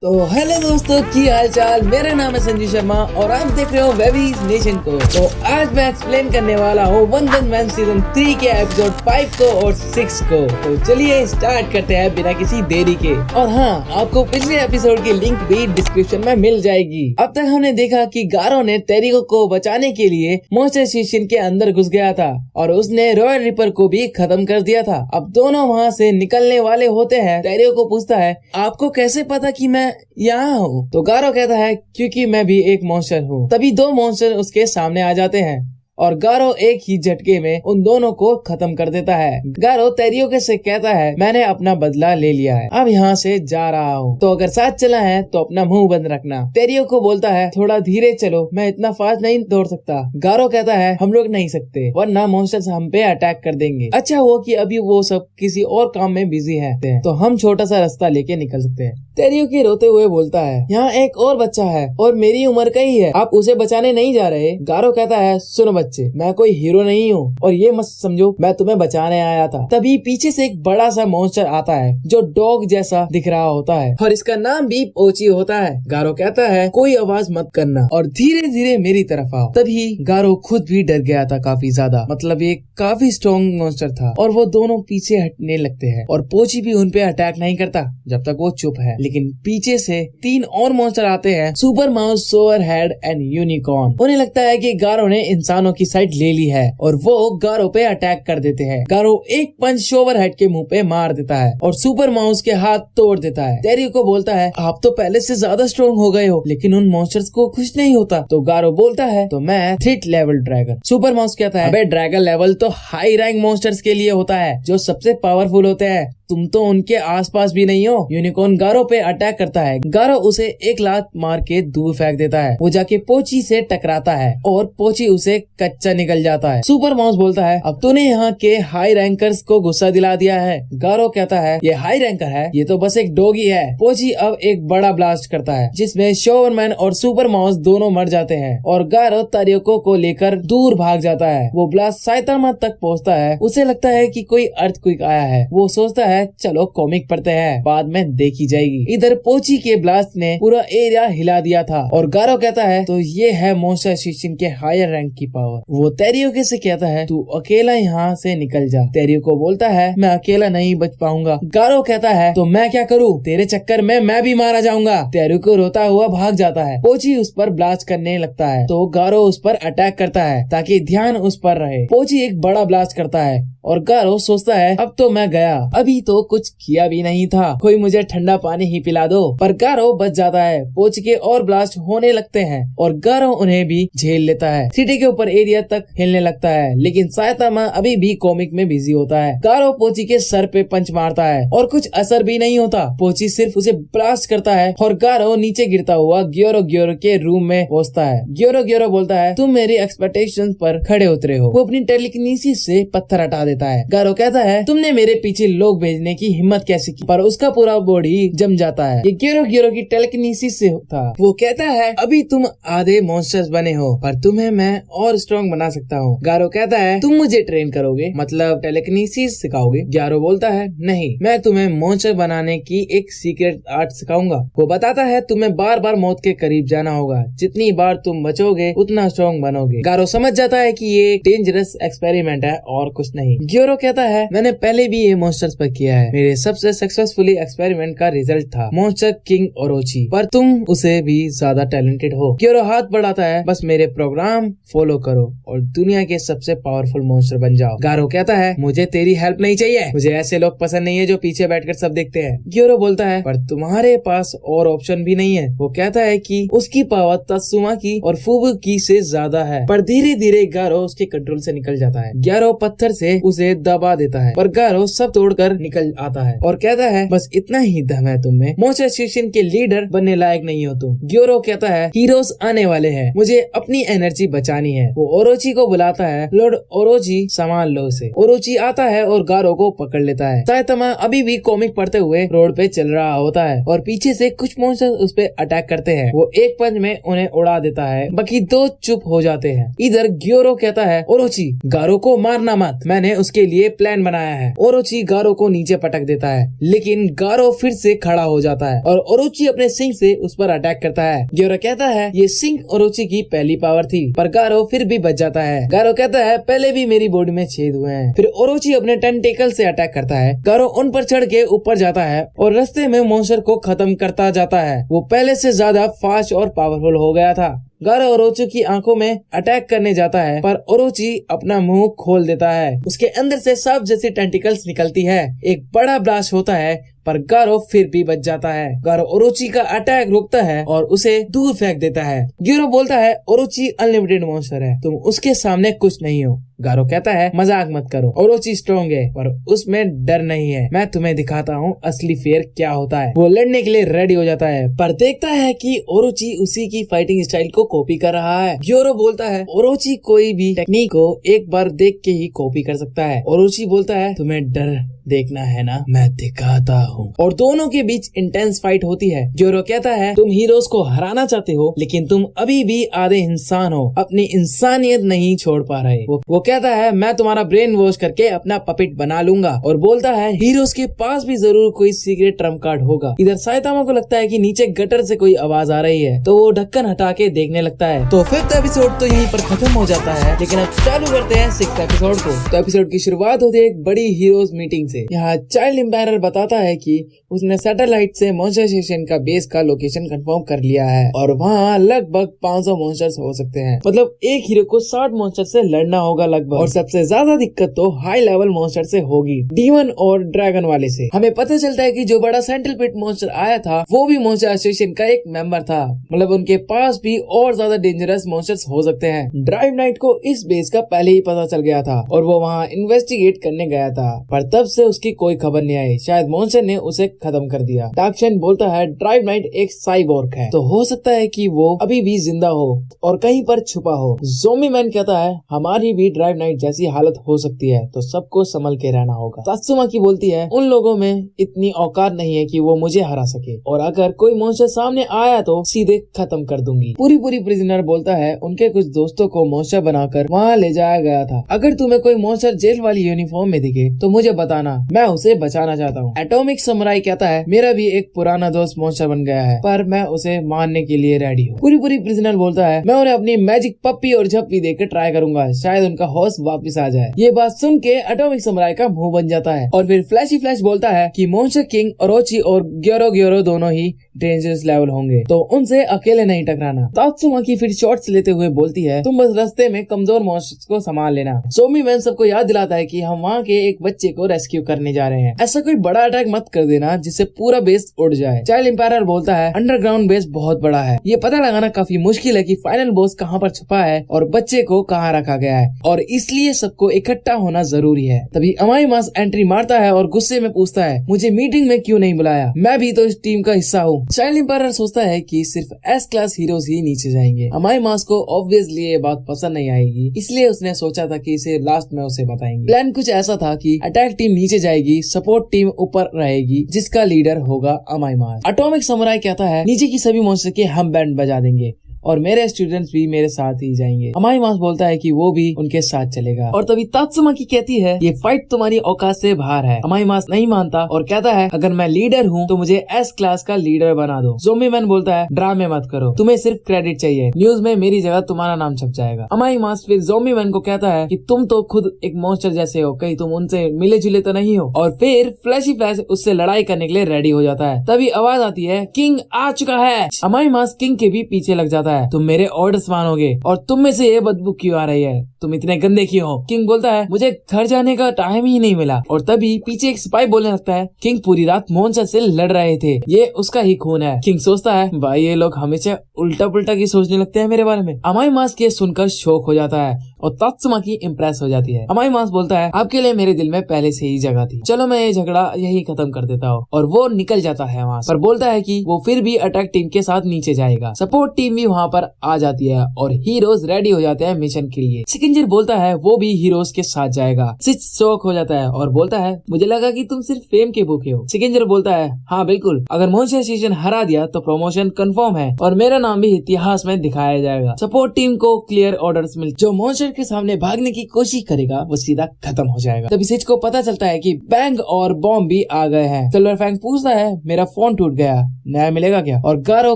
तो हेलो दोस्तों, की हाल चाल। मेरा नाम है संजीव शर्मा और आप देख रहे हो वेवीज नेशन को। तो आज मैं एक्सप्लेन करने वाला हूँ वन पंच मैन सीजन 3 के एपिसोड 5 को और 6 को। तो चलिए स्टार्ट करते हैं बिना किसी देरी के। और हाँ, आपको पिछले एपिसोड की लिंक भी डिस्क्रिप्शन में मिल जाएगी। अब तक हमने देखा कि गारो ने टेरिको को बचाने के लिए मॉन्स्टर स्टेशन के अंदर घुस गया था और उसने रॉयल रिपर को भी खत्म कर दिया था। अब दोनों वहाँ से निकलने वाले होते हैं। टेरिको को पूछता है, आपको कैसे पता कि मैं यहाँ हूँ? तो गारो कहता है, क्योंकि मैं भी एक मॉन्स्टर हूँ। तभी दो मॉन्स्टर उसके सामने आ जाते हैं और गारो एक ही झटके में उन दोनों को खत्म कर देता है। गारो टेरिको से कहता है, मैंने अपना बदला ले लिया है, अब यहाँ से जा रहा हूँ, तो अगर साथ चला है तो अपना मुंह बंद रखना। टेरिको को बोलता है, थोड़ा धीरे चलो, मैं इतना फास्ट नहीं दौड़ सकता। गारो कहता है, हम लोग नहीं सकते वरना मॉन्स्टर्स हम पे अटैक कर देंगे। अच्छा हुआ कि अभी वो सब किसी और काम में बिजी है, तो हम छोटा सा रास्ता लेके निकल सकते हैं। टेरिको रोते हुए बोलता है, यहाँ एक और बच्चा है और मेरी उम्र का ही है, आप उसे बचाने नहीं जा रहे? गारो कहता है, सुनो बच्चे, मैं कोई हीरो नहीं हूँ और ये मत समझो मैं तुम्हें बचाने आया था। तभी पीछे से एक बड़ा सा मॉन्स्टर आता है जो डॉग जैसा दिख रहा होता है और इसका नाम भी पोची होता है। गारो कहता है, कोई आवाज मत करना और धीरे धीरे मेरी तरफ आओ। तभी गारो खुद भी डर गया था काफी ज्यादा, मतलब ये काफी स्ट्रॉन्ग मॉन्स्टर था और वो दोनों पीछे हटने लगते हैं और पोची भी उन पे अटैक नहीं करता जब तक वो चुप है। लेकिन पीछे से तीन और मॉन्स्टर आते हैं, super mouse, sore head and unicorn. उन्हें लगता है कि गारो ने इंसानों की साइड ले ली है और वो गारो पे अटैक कर देते हैं। गारो एक पंच सोअर हेड के मुंह पे मार देता है और सुपर माउस के हाथ तोड़ देता है। टेरिको को बोलता है, आप तो पहले से ज्यादा स्ट्रॉन्ग हो गए हो, लेकिन उन मॉन्स्टर्स को कुछ नहीं होता। तो गारो बोलता है, तो मैं 3 लेवल ड्रैगन। सुपर माउस कहता है, अबे ड्रैगन लेवल तो हाई रैंक मॉन्स्टर्स के लिए होता है जो सबसे पावरफुल होते हैं, तुम तो उनके आसपास भी नहीं हो। यूनिकॉर्न गारो पे अटैक करता है। गारो उसे एक लात मार के दूर फेंक देता है। वो जाके पोची से टकराता है और पोची उसे कच्चा निकल जाता है। सुपर माउस बोलता है, अब तूने यहाँ के हाई रैंकर्स को गुस्सा दिला दिया है। गारो कहता है, ये हाई रैंकर है, ये तो बस एक डॉगी है। पोची अब एक बड़ा ब्लास्ट करता है जिसमें शोवरमैन और सुपर माउस दोनों मर जाते हैं और गारो टेरिको को लेकर दूर भाग जाता है। वो ब्लास्ट साइतामा तक पहुँचता है। उसे लगता है कि कोई अर्थक्वेक आया है। वो सोचता है, चलो कॉमिक पढ़ते हैं, बाद में देखी जाएगी। इधर पोची के ब्लास्ट ने पूरा एरिया हिला दिया था और गारो कहता है, तो ये है मॉन्स्टर स्टेशन के हायर रैंक की पावर। वो टेरिको से कहता है, तू अकेला यहाँ से निकल जा। टेरिको बोलता है, मैं अकेला नहीं बच पाऊंगा। गारो कहता है, तो मैं क्या करूँ, तेरे चक्कर में मैं भी मारा जाऊंगा। टेरिको रोता हुआ भाग जाता है। पोची उस पर ब्लास्ट करने लगता है तो गारो उस पर अटैक करता है ताकि ध्यान उस पर रहे। पोची एक बड़ा ब्लास्ट करता है और गारो सोचता है, अब तो मैं गया, अभी तो कुछ किया भी नहीं था, कोई मुझे ठंडा पानी ही पिला दो। पर गारो बच जाता है। पोची के और ब्लास्ट होने लगते हैं और गारो उन्हें भी झेल लेता है। सिटी के ऊपर एरिया तक हिलने लगता है, लेकिन साइतामा अभी भी कॉमिक में बिजी होता है। गारो पोची के सर पे पंच मारता है और कुछ असर भी नहीं होता। पोची सिर्फ उसे ब्लास्ट करता है और गारो नीचे गिरता हुआ ग्योरो के रूम में पहुंचता है। ग्योरो बोलता है, तुम मेरी एक्सपेक्टेशंस पर खड़े उतरे हो। वो अपनी टेलीकिनेसिस से पत्थर हटा देता है। गारो कहता है, तुमने मेरे पीछे लोग भेजने की हिम्मत कैसे की? पर उसका पूरा बॉडी जम जाता है। ये ग्योरो की टेलीकिनेसिस से था। वो कहता है, अभी तुम आधे मॉन्स्टर्स बने हो पर तुम्हें मैं और स्ट्रॉन्ग बना सकता हूँ। गारो कहता है, तुम मुझे ट्रेन करोगे, मतलब टेलीकिनेसिस सिखाओगे? गारो बोलता है, नहीं, मैं तुम्हें मॉन्स्टर बनाने की एक सीक्रेट आर्ट सिखाऊंगा। वो बताता है, तुम्हें बार बार मौत के करीब जाना होगा, जितनी बार तुम बचोगे उतना स्ट्रॉन्ग बनोगे। गारो समझ जाता है कि ये डेंजरस एक्सपेरिमेंट है और कुछ नहीं। ग्योरो कहता है, मैंने पहले भी ये मॉन्स्टर्स पर किया है, मेरे सबसे सक्सेसफुली एक्सपेरिमेंट का रिजल्ट था मॉन्स्टर किंग ओरोची, पर तुम उसे भी ज्यादा टैलेंटेड हो। ग्योरो हाथ बढ़ाता है, बस मेरे प्रोग्राम फॉलो करो और दुनिया के सबसे पावरफुल मॉन्स्टर बन जाओ। गारो कहता है, मुझे तेरी हेल्प नहीं चाहिए, मुझे ऐसे लोग पसंद नहीं है जो पीछे बैठकर सब देखते हैं। ग्योरो बोलता है, पर तुम्हारे पास और ऑप्शन भी नहीं है। वो कहता है कि उसकी पावर तत्सुमा की और फुबु की से ज्यादा है, पर धीरे धीरे गारो उसके कंट्रोल से निकल जाता है। ग्यारो पत्थर से उसे दबा देता है पर गारो सब तोड़कर निकल आता है और कहता है, बस इतना ही दम है तुम में, मॉन्स्टर स्टेशन के लीडर बनने लायक नहीं हो तुम। ग्योरो कहता है, हीरोज आने वाले हैं, मुझे अपनी एनर्जी बचानी है। वो ओरोची को बुलाता है, लॉर्ड ओरोची संभाल लो उसे। ओरोची आता है और गारो को पकड़ लेता है। साइतामा अभी भी कॉमिक पढ़ते हुए रोड पे चल रहा होता है और पीछे से कुछ मॉन्स्टर उस पे अटैक करते हैं। वो एक पंच में उन्हें उड़ा देता है, बाकी दो चुप हो जाते हैं। इधर ग्योरो कहता है, ओरोची गारो को मारना मत, मैंने उसके लिए प्लान बनाया है। ओरोची गारो को नीचे पटक देता है, लेकिन गारो फिर से खड़ा हो जाता है और ओरोची अपने सिंह से उस पर अटैक करता है। ग्योरो कहता है ये सिंह ओरोची की पहली पावर थी, पर गारो फिर भी बच जाता है। गारो कहता है पहले भी मेरी बॉडी में छेद हुए हैं। फिर ओरोची अपने टेंटेकल से अटैक करता है। गारो उन पर चढ़ के ऊपर जाता है और रास्ते में मॉन्स्टर को खत्म करता जाता है। वो पहले से ज्यादा फास्ट और पावरफुल हो गया था। गारो ओरोची की आंखों में अटैक करने जाता है, पर ओरोची अपना मुंह खोल देता है। उसके अंदर से सांप जैसी टेंटिकल्स निकलती है। एक बड़ा ब्लास्ट होता है, पर गारो फिर भी बच जाता है। गारो ओरोची का अटैक रोकता है और उसे दूर फेंक देता है। ग्योरो बोलता है ओरोची अनलिमिटेड मॉन्स्टर है, तुम उसके सामने कुछ नहीं हो। गारो कहता है मजाक मत करो, ओरोची स्ट्रॉन्ग है पर उसमें डर नहीं है। मैं तुम्हें दिखाता हूँ असली फेयर क्या होता है। वो लड़ने के लिए रेडी हो जाता है, पर देखता है कि ओरोची उसी की फाइटिंग स्टाइल को कॉपी कर रहा है। ग्योरो बोलता है ओरोची कोई भी टेक्निक को एक बार देख के ही कॉपी कर सकता है। ओरोची बोलता है तुम्हें डर देखना है ना, मैं दिखाता हूँ। और दोनों के बीच इंटेंस फाइट होती है। ग्योरो कहता है तुम हीरोज को हराना चाहते हो, लेकिन तुम अभी भी आधे इंसान हो, अपनी इंसानियत नहीं छोड़ पा रहे। वो कहता है मैं तुम्हारा ब्रेन वॉश करके अपना पपेट बना लूंगा, और बोलता है हीरोज के पास भी जरूर कोई सीक्रेट ट्रम्प कार्ड होगा। इधर साइतामा को लगता है कि नीचे गटर से कोई आवाज आ रही है, तो वो ढक्कन हटा के देखने लगता है। तो 5th एपिसोड तो यहीं पर खत्म हो जाता है, लेकिन अब चालू करते हैं 6th एपिसोड को। तो एपिसोड की शुरुआत होती है एक बड़ी हीरोज मीटिंग से। यहाँ चाइल्ड एम्पायर बताता है कि उसने सैटेलाइट से मॉन्स्टर स्टेशन का बेस का लोकेशन कंफर्म कर लिया है, और वहाँ लगभग 500 मॉन्स्टर्स हो सकते हैं। मतलब एक हीरो को 60 मॉन्स्टर से लड़ना होगा लगभग। और सबसे ज्यादा दिक्कत तो हाई लेवल मॉन्स्टर से होगी, डीमन और ड्रैगन वाले से। हमें पता चलता है कि जो बड़ा सेंट्रल पिट मॉन्स्टर आया था वो भी मॉन्स्टर एसोसिएशन का एक मेंबर था। मतलब उनके पास भी और ज्यादा डेंजरस मॉन्स्टर्स हो सकते हैं। ड्राइव नाइट को इस बेस का पहले ही पता चल गया था और वो वहाँ इन्वेस्टिगेट करने गया था, पर तब से उसकी कोई खबर नहीं आई। शायद मॉन्स्टर ने उसे खत्म कर दिया। डार्कशाइन बोलता है ड्राइव नाइट एक साइबोर्ग है, तो हो सकता है कि वो अभी भी जिंदा हो और कहीं पर छुपा हो। ज़ोंबी मैन कहता है हमारी भी ड्राइव नाइट जैसी हालत हो सकती है, तो सबको संभल के रहना होगा। तात्सुमा की बोलती है उन लोगों में इतनी औकात नहीं है कि वो मुझे हरा सके, और अगर कोई मॉन्स्टर सामने आया तो सीधे खत्म कर दूंगी। पूरी प्रिजनर बोलता है उनके कुछ दोस्तों को मॉन्स्टर बनाकर वहाँ ले जाया गया था। अगर तुम्हें कोई मॉन्स्टर जेल वाली यूनिफॉर्म में दिखे तो मुझे बताना, मैं उसे बचाना चाहता हूँ। एटॉमिक समुराई कहता है मेरा भी एक पुराना दोस्त मॉन्स्टर बन गया है, पर मैं उसे मारने के लिए रेडी हूँ। पूरी प्रिजनर बोलता है मैं उन्हें अपनी मैजिक पप्पी और झप्पी देकर ट्राई करूंगा, शायद उनका होश वापस आ जाए। ये बात सुन के एटॉमिक समुराई का मुंह बन जाता है। और फिर फ्लैश बोलता है कि मॉन्स्टर किंग ओरोची और ग्योरो दोनों ही डेंजरस लेवल होंगे, तो उनसे अकेले नहीं टकराना। तात्सुमा की फिर शॉट्स लेते हुए बोलती है तुम बस रास्ते में कमजोर मॉन्स्टर्स को संभाल लेना। ज़ोंबी मैन सबको याद दिलाता है कि हम वहाँ के एक बच्चे को रेस्क्यू करने जा रहे हैं। ऐसा कोई बड़ा अटैक मत कर देना जिससे पूरा बेस उड़ जाए। चाइल्ड एम्पायर बोलता है अंडरग्राउंड बेस बहुत बड़ा है, ये पता लगाना काफी मुश्किल है कि फाइनल बॉस कहाँ पर छुपा है और बच्चे को कहाँ रखा गया है, और इसलिए सबको इकट्ठा होना जरूरी है। तभी अमाई मास एंट्री मारता है और गुस्से में पूछता है मुझे मीटिंग में क्यों नहीं बुलाया, मैं भी तो इस टीम का हिस्सा हूँ। चाइल्ड एम्पायर सोचता है कि सिर्फ एस क्लास हीरोज ही नीचे जाएंगे। अमाई मास को ऑब्वियसली ये बात पसंद नहीं आएगी, इसलिए उसने सोचा था कि इसे लास्ट में उसे बताएंगे। प्लान कुछ ऐसा था कि अटैक टीम नीचे जाएगी, सपोर्ट टीम ऊपर रहेगी, जिसका लीडर होगा अमाई मास। एटॉमिक समुराई कहता है नीचे की सभी मॉन्स्टर के हम बैंड बजा देंगे और मेरे स्टूडेंट्स भी मेरे साथ ही जाएंगे। अमाई मास बोलता है कि वो भी उनके साथ चलेगा। और तभी तात्सुमा की कहती है ये फाइट तुम्हारी औकात से बाहर है। अमाई मास नहीं मानता और कहता है अगर मैं लीडर हूँ तो मुझे एस क्लास का लीडर बना दो। ज़ोंबी मैन बोलता है ड्रामे मत करो, तुम्हें सिर्फ क्रेडिट चाहिए, न्यूज में मेरी जगह तुम्हारा नाम छप जाएगा। अमाई मास फिर ज़ोंबी मैन को कहता है कि तुम तो खुद एक मॉन्स्टर जैसे हो, कहीं तुम उनसे मिले जुले तो नहीं हो। और फिर फ्लैश उससे लड़ाई करने के लिए रेडी हो जाता है। तभी आवाज आती है किंग आ चुका है। अमाई मास किंग के भी पीछे लग जाता है, तुम मेरे ऑर्डर्स मानोगे और तुम में से ये बदबू क्यों आ रही है, तुम इतने गंदे क्यों हो। किंग बोलता है मुझे घर जाने का टाइम ही नहीं मिला। और तभी पीछे एक सिपाही बोलने लगता है किंग पूरी रात मॉन्स्टर से लड़ रहे थे, ये उसका ही खून है। किंग सोचता है भाई ये लोग हमेशा उल्टा पुल्टा की सोचने लगते हैं मेरे बारे में। अमाई मास के सुनकर शौक हो जाता है और तात्सुमा की इम्प्रेस हो जाती है। अमाई मास बोलता है आपके लिए मेरे दिल में पहले से ही जगह थी, चलो मैं ये झगड़ा यही खत्म कर देता हूँ। और वो निकल जाता है वहाँ पर बोलता है कि वो फिर भी अटैक टीम के साथ नीचे जाएगा। सपोर्ट टीम भी वहाँ पर आ जाती है और हीरोज रेडी हो जाते हैं मिशन के लिए। सेकंड सिकिंजर बोलता है वो भी हीरोज के साथ जाएगा। सिच शॉक हो जाता है और बोलता है मुझे लगा कि तुम सिर्फ फेम के भूखे हो। सिकिंजर बोलता है हाँ बिल्कुल, अगर मॉन्स्टर एसोसिएशन हरा दिया तो प्रमोशन कंफर्म है और मेरा नाम भी इतिहास में दिखाया जाएगा। सपोर्ट टीम को क्लियर ऑर्डर्स मिल, जो मॉन्स्टर के सामने भागने की कोशिश करेगा वो सीधा खत्म हो जाएगा। तभी सिच को पता चलता है कि बैंग और बॉम्ब भी आ गए हैं। सिल्वर फैंग पूछता है मेरा फोन टूट गया, नया मिलेगा क्या? और गारो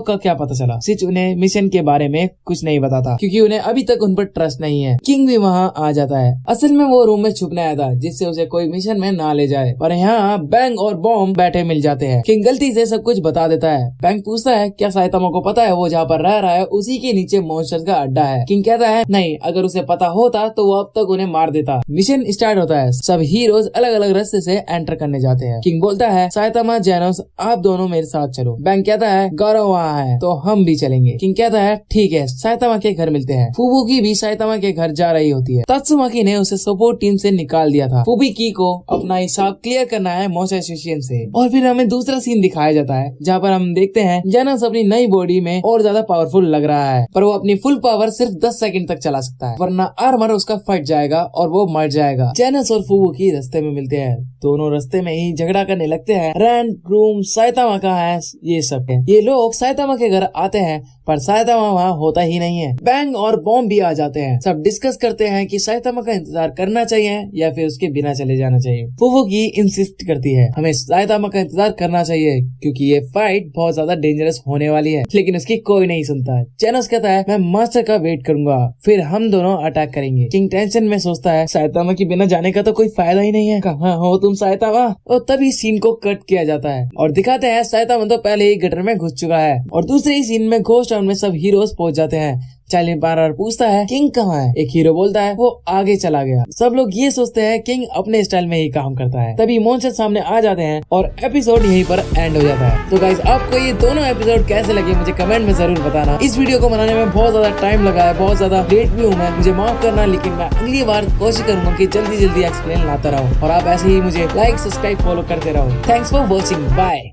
का क्या पता चला? सिच उन्हें मिशन के बारे में कुछ नहीं बताता क्योंकि उन्हें अभी तक उन पर ट्रस्ट नहीं है। किंग भी वहाँ आ जाता है। असल में वो रूम में छुपने आया था जिससे उसे कोई मिशन में ना ले जाए, और यहाँ बैंग और बॉम्ब बैठे मिल जाते हैं। किंग गलती से सब कुछ बता देता है। बैंग पूछता है क्या साइतामा को पता है वो जहाँ पर रह रहा है उसी के नीचे मॉन्स्टर्स का अड्डा है? किंग कहता है नहीं, अगर उसे पता होता तो वो अब तक उन्हें मार देता। मिशन स्टार्ट होता है। सब हीरोज अलग अलग रास्ते से एंटर करने जाते हैं। किंग बोलता है साइतामा, जेनोस, आप दोनों मेरे साथ चलो। बैंग कहता है गौरव वहाँ है तो हम भी चलेंगे। किंग कहता है ठीक है, साइतामा के घर मिलते हैं। फुबुकी भी साइतामा के घर जा रही होती है। तात्सुमाकी ने उसे सपोर्ट टीम से निकाल दिया था। फुबुकी को अपना हिसाब क्लियर करना है मॉन्स्टर एसोसिएशन से। और फिर हमें दूसरा सीन दिखाया जाता है जहाँ पर हम देखते हैं जेनोस अपनी नई बॉडी में और ज्यादा पावरफुल लग रहा है, पर वो अपनी फुल पावर सिर्फ 10 सेकंड तक चला सकता है, वरना आर्मर उसका फट जाएगा और वो मर जाएगा। जेनोस और फुबुकी रास्ते में मिलते हैं। दोनों रास्ते में ही झगड़ा करने लगते हैं। रैंड, रूम, साइतामा कहाँ है, ये सब है। ये लोग साइतामा के घर आते हैं पर साइतामा वहाँ होता ही नहीं है। बैंग और बॉम्ब भी आ जाते हैं। सब डिस्कस करते हैं कि साइतामा का इंतजार करना चाहिए या फिर उसके बिना चले जाना चाहिए। फुबुकी इंसिस्ट करती है हमें साइतामा का इंतजार करना चाहिए क्योंकि ये फाइट बहुत ज्यादा डेंजरस होने वाली है, लेकिन उसकी कोई नहीं सुनता है। जेनोस कहता है मैं मास्टर का वेट करूंगा, फिर हम दोनों अटैक करेंगे। किंग टेंशन में सोचता है साइतामा के बिना जाने का तो कोई फायदा ही नहीं है, कहाँ हो तुम साइतामा? और तभी सीन को कट किया जाता है और दिखाते हैं साइतामा तो पहले ही गटर में घुस चुका है। और दूसरे ही सीन में घोस्ट टाउन में सब हीरोज पहुंच जाते हैं। चार्ली बार पूछता है किंग कहाँ है? एक हीरो बोलता है वो आगे चला गया। सब लोग ये सोचते हैं किंग अपने स्टाइल में ही काम करता है। तभी मॉन्स्टर सामने आ जाते हैं और एपिसोड यहीं पर एंड हो जाता है। तो गाइस, आपको ये दोनों एपिसोड कैसे लगे मुझे कमेंट में जरूर बताना। इस वीडियो को बनाने में बहुत ज्यादा टाइम लगा है, बहुत ज्यादा लेट भी हूँ मैं, मुझे माफ करना, लेकिन मैं अगली बार कोशिश करूंगा कि जल्दी जल्दी एक्सप्लेन लाता रहूँ। और आप ऐसे ही मुझे लाइक, सब्सक्राइब, फॉलो करते रहो। Thanks for watching, bye.